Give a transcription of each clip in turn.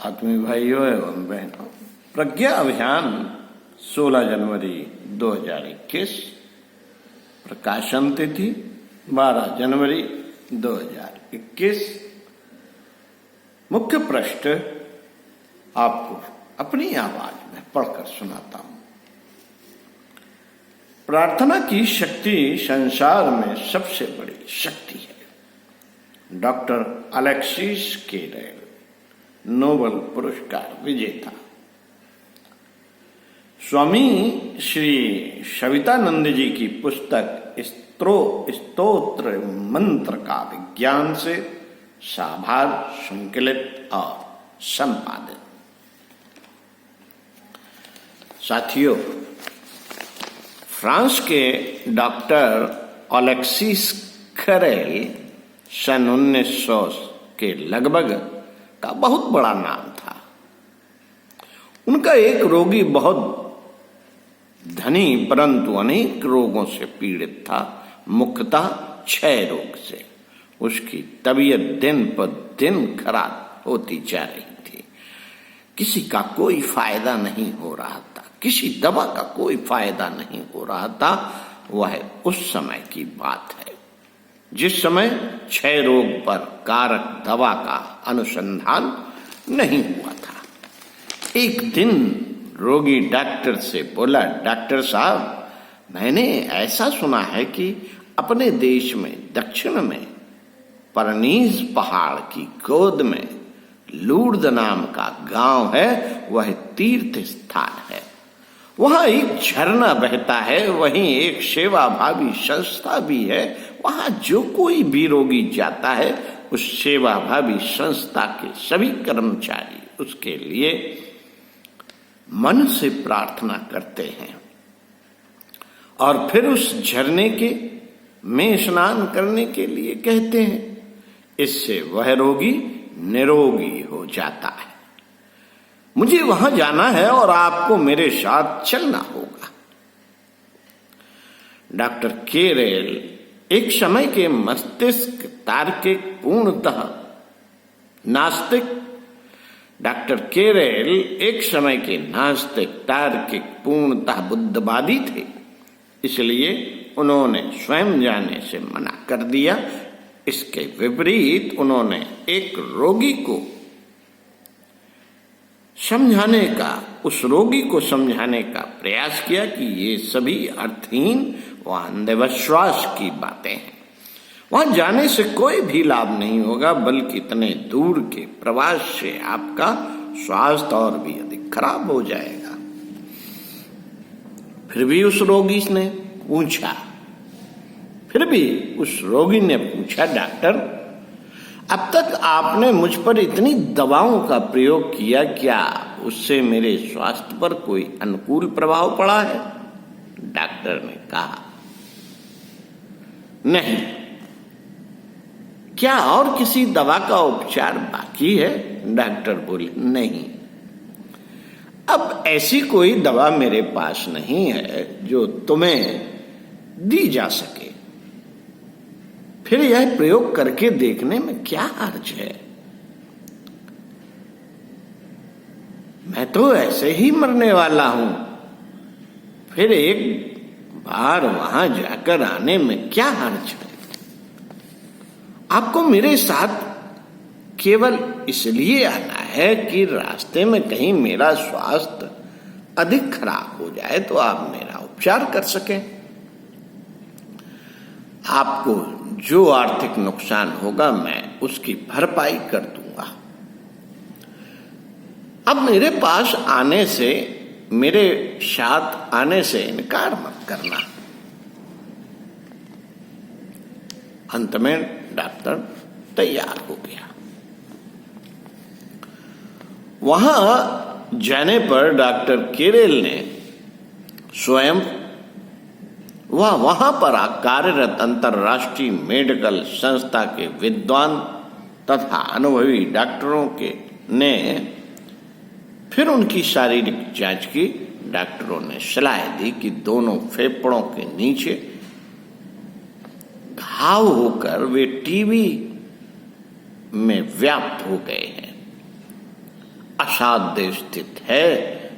आत्मीय भाइयों एवं बहनों, प्रज्ञा अभियान 16 जनवरी 2021, प्रकाशन तिथि 12 जनवरी 2021। मुख्य पृष्ठ आपको अपनी आवाज में पढ़कर सुनाता हूं। प्रार्थना की शक्ति संसार में सबसे बड़ी शक्ति है। डॉक्टर अलेक्सिस केरेल, नोबेल पुरस्कार विजेता। स्वामी श्री सवितानंद जी की पुस्तक स्तोत्र मंत्र का विज्ञान से साभार संकलित और संपादित। साथियों, फ्रांस के डॉक्टर अलेक्सिस केरेल सन 1900 के लगभग का बहुत बड़ा नाम था। उनका एक रोगी बहुत धनी परंतु अनेक रोगों से पीड़ित था, मुख्यतः क्षय रोग से। उसकी तबीयत दिन पर दिन खराब होती जा रही थी। किसी का कोई फायदा नहीं हो रहा था, किसी दवा का कोई फायदा नहीं हो रहा था। वह उस समय की बात है जिस समय क्षय रोग पर कारक दवा का अनुसंधान नहीं हुआ था। एक दिन रोगी डॉक्टर से बोला, डॉक्टर साहब, मैंने ऐसा सुना है कि अपने देश में दक्षिण में परनीज पहाड़ की गोद में लूर्द नाम का गांव है। वह तीर्थ स्थान है। वहां एक झरना बहता है, वहीं एक सेवा भावी संस्था भी है। वहां जो कोई भी रोगी जाता है, उस सेवा भावी संस्था के सभी कर्मचारी उसके लिए मन से प्रार्थना करते हैं और फिर उस झरने के में स्नान करने के लिए कहते हैं। इससे वह रोगी निरोगी हो जाता है। मुझे वहां जाना है और आपको मेरे साथ चलना होगा। डॉक्टर केरेल एक समय के मस्तिष्क तार्किक पूर्णतः नास्तिक डॉक्टर केरेल एक समय के नास्तिक तार्किक पूर्णतः बुद्धवादी थे। इसलिए उन्होंने स्वयं जाने से मना कर दिया। इसके विपरीत उन्होंने एक रोगी को समझाने का, उस रोगी को समझाने का प्रयास किया कि ये सभी अर्थहीन व अंधविश्वास की बातें हैं। वहां जाने से कोई भी लाभ नहीं होगा, बल्कि इतने दूर के प्रवास से आपका स्वास्थ्य और भी अधिक खराब हो जाएगा। फिर भी उस रोगी ने पूछा, डॉक्टर, अब तक आपने मुझ पर इतनी दवाओं का प्रयोग किया, क्या उससे मेरे स्वास्थ्य पर कोई अनुकूल प्रभाव पड़ा है? डॉक्टर ने कहा, नहीं। क्या और किसी दवा का उपचार बाकी है? डॉक्टर बोले, नहीं। अब ऐसी कोई दवा मेरे पास नहीं है जो तुम्हें दी जा सके। फिर यह प्रयोग करके देखने में क्या हर्ज है? मैं तो ऐसे ही मरने वाला हूं। फिर एक बार वहां जाकर आने में क्या हर्ज है? आपको मेरे साथ केवल इसलिए आना है कि रास्ते में कहीं मेरा स्वास्थ्य अधिक खराब हो जाए तो आप मेरा उपचार कर सकें। आपको जो आर्थिक नुकसान होगा मैं उसकी भरपाई कर दूंगा। अब मेरे पास आने से, मेरे साथ आने से इनकार मत करना। अंत में डॉक्टर तैयार हो गया। वहां जाने पर डॉक्टर केरेल ने स्वयं वहां पर कार्यरत अंतर्राष्ट्रीय मेडिकल संस्था के विद्वान तथा अनुभवी डॉक्टरों के ने फिर उनकी शारीरिक जांच की। डॉक्टरों ने सलाह दी कि दोनों फेफड़ों के नीचे घाव होकर वे टीबी में व्याप्त हो गए हैं। त्रासाध्य स्थित है।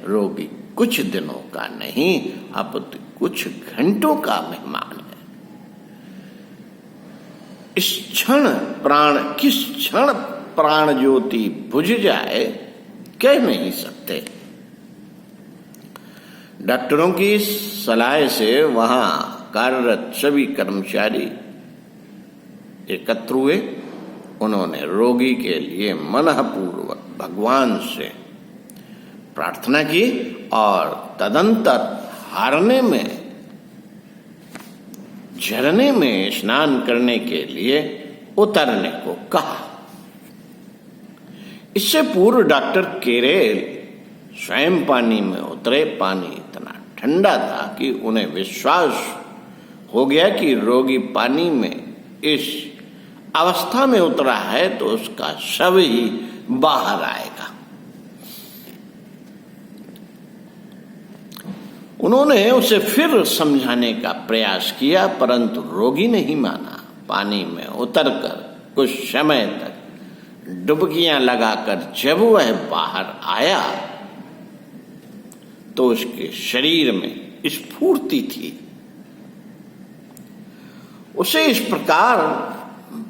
रोगी कुछ दिनों का नहीं, अपितु कुछ घंटों का मेहमान है। किस क्षण प्राण ज्योति बुझ जाए कह नहीं सकते। डॉक्टरों की सलाह से वहां कार्यरत सभी कर्मचारी एकत्र हुए। उन्होंने रोगी के लिए मनपूर्वक भगवान से प्रार्थना की और तदंतर झरने में स्नान करने के लिए उतरने को कहा। इससे पूर्व डॉक्टर केरेल स्वयं पानी में उतरे। पानी इतना ठंडा था कि उन्हें विश्वास हो गया कि रोगी पानी में इस अवस्था में उतरा है तो उसका शव ही बाहर आएगा। उन्होंने उसे फिर समझाने का प्रयास किया, परंतु रोगी नहीं माना। पानी में उतरकर कुछ समय तक डुबकियां लगाकर जब वह बाहर आया तो उसके शरीर में स्फूर्ति थी। उसे इस प्रकार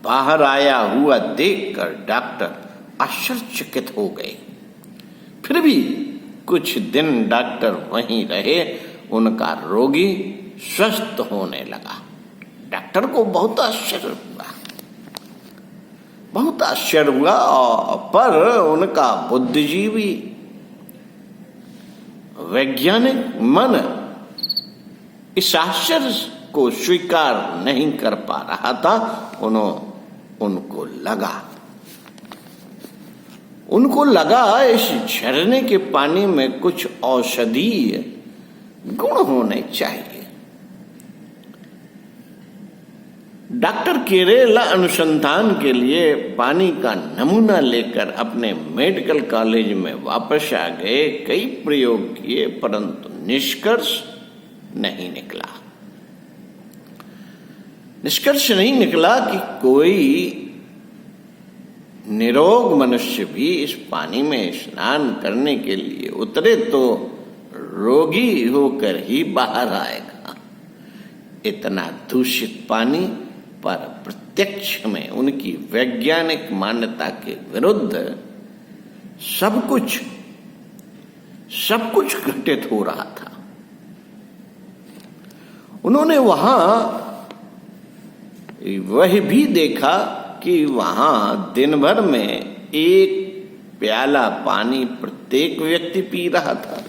बाहर आया हुआ देखकर डॉक्टर आश्चर्यचकित हो गए। फिर भी कुछ दिन डॉक्टर वहीं रहे। उनका रोगी स्वस्थ होने लगा। डॉक्टर को बहुत आश्चर्य हुआ, पर उनका बुद्धिजीवी वैज्ञानिक मन इस आश्चर्य को स्वीकार नहीं कर पा रहा था। उनको लगा इस झरने के पानी में कुछ औषधीय गुण होने चाहिए। डॉक्टर केरेला अनुसंधान के लिए पानी का नमूना लेकर अपने मेडिकल कॉलेज में वापस आ गए। कई प्रयोग किए, परंतु निष्कर्ष नहीं निकला कि कोई निरोग मनुष्य भी इस पानी में स्नान करने के लिए उतरे तो रोगी होकर ही बाहर आएगा। इतना दूषित पानी पर प्रत्यक्ष में उनकी वैज्ञानिक मान्यता के विरुद्ध सब कुछ घटित हो रहा था। उन्होंने वहां वह भी देखा कि वहां दिन भर में एक प्याला पानी प्रत्येक व्यक्ति पी रहा था।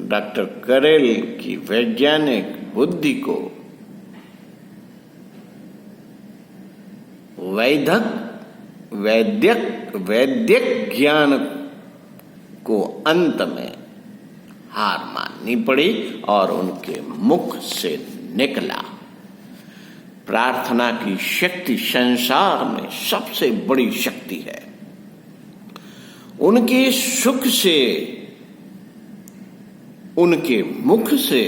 डॉक्टर करेल की वैज्ञानिक बुद्धि को वैद्यक ज्ञान को अंत में हार माननी पड़ी और उनके मुख से निकला, प्रार्थना की शक्ति संसार में सबसे बड़ी शक्ति है। उनके सुख से, उनके मुख से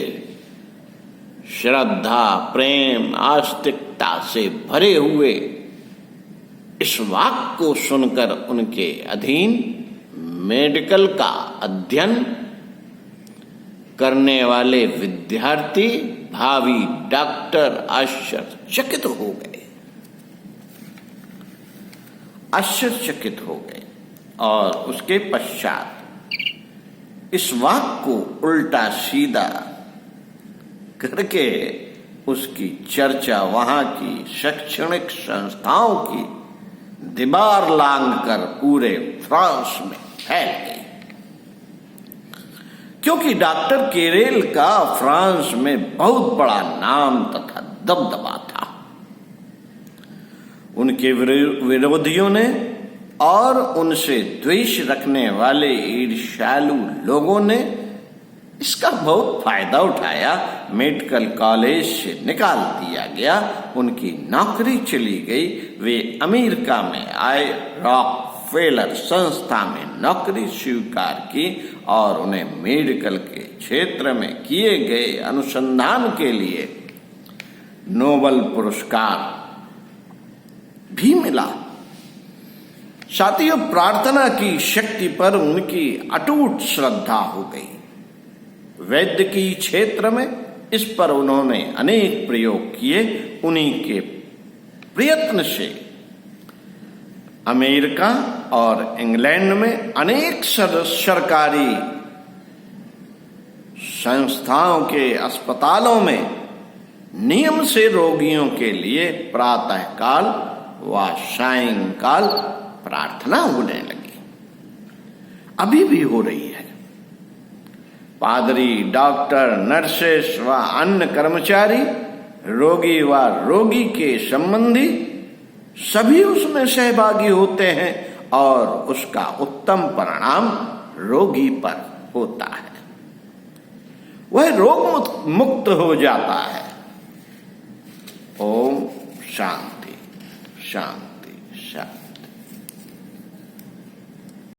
श्रद्धा, प्रेम, आस्तिकता से भरे हुए इस वाक्य को सुनकर उनके अधीन मेडिकल का अध्ययन करने वाले विद्यार्थी, भावी डॉक्टर आश्चर्यचकित हो गए और उसके पश्चात इस वाक्य को उल्टा सीधा करके उसकी चर्चा वहां की शैक्षणिक संस्थाओं की दीवार लांघकर पूरे फ्रांस में फैल गई, क्योंकि डॉक्टर केरेल का फ्रांस में बहुत बड़ा नाम तथा दबदबा था। उनके विरोधियों ने और उनसे द्वेष रखने वाले ईर्ष्यालु लोगों ने इसका बहुत फायदा उठाया। मेडिकल कॉलेज से निकाल दिया गया, उनकी नौकरी चली गई। वे अमेरिका में आए, रॉकफेलर संस्था में नौकरी स्वीकार की और उन्हें मेडिकल के क्षेत्र में किए गए अनुसंधान के लिए नोबेल पुरस्कार भी मिला। साथियों, प्रार्थना की शक्ति पर उनकी अटूट श्रद्धा हो गई। वैद्य की क्षेत्र में इस पर उन्होंने अनेक प्रयोग किए। उन्हीं के प्रयत्न से अमेरिका और इंग्लैंड में अनेक सरकारी संस्थाओं के अस्पतालों में नियम से रोगियों के लिए प्रातःकाल व सायंकाल प्रार्थना होने लगी। अभी भी हो रही है। पादरी, डॉक्टर, नर्सेस व अन्य कर्मचारी, रोगी व रोगी के संबंधी सभी उसमें सहभागी होते हैं और उसका उत्तम परिणाम रोगी पर होता है। वह रोग मुक्त हो जाता है। ओम शांति शांति शांति।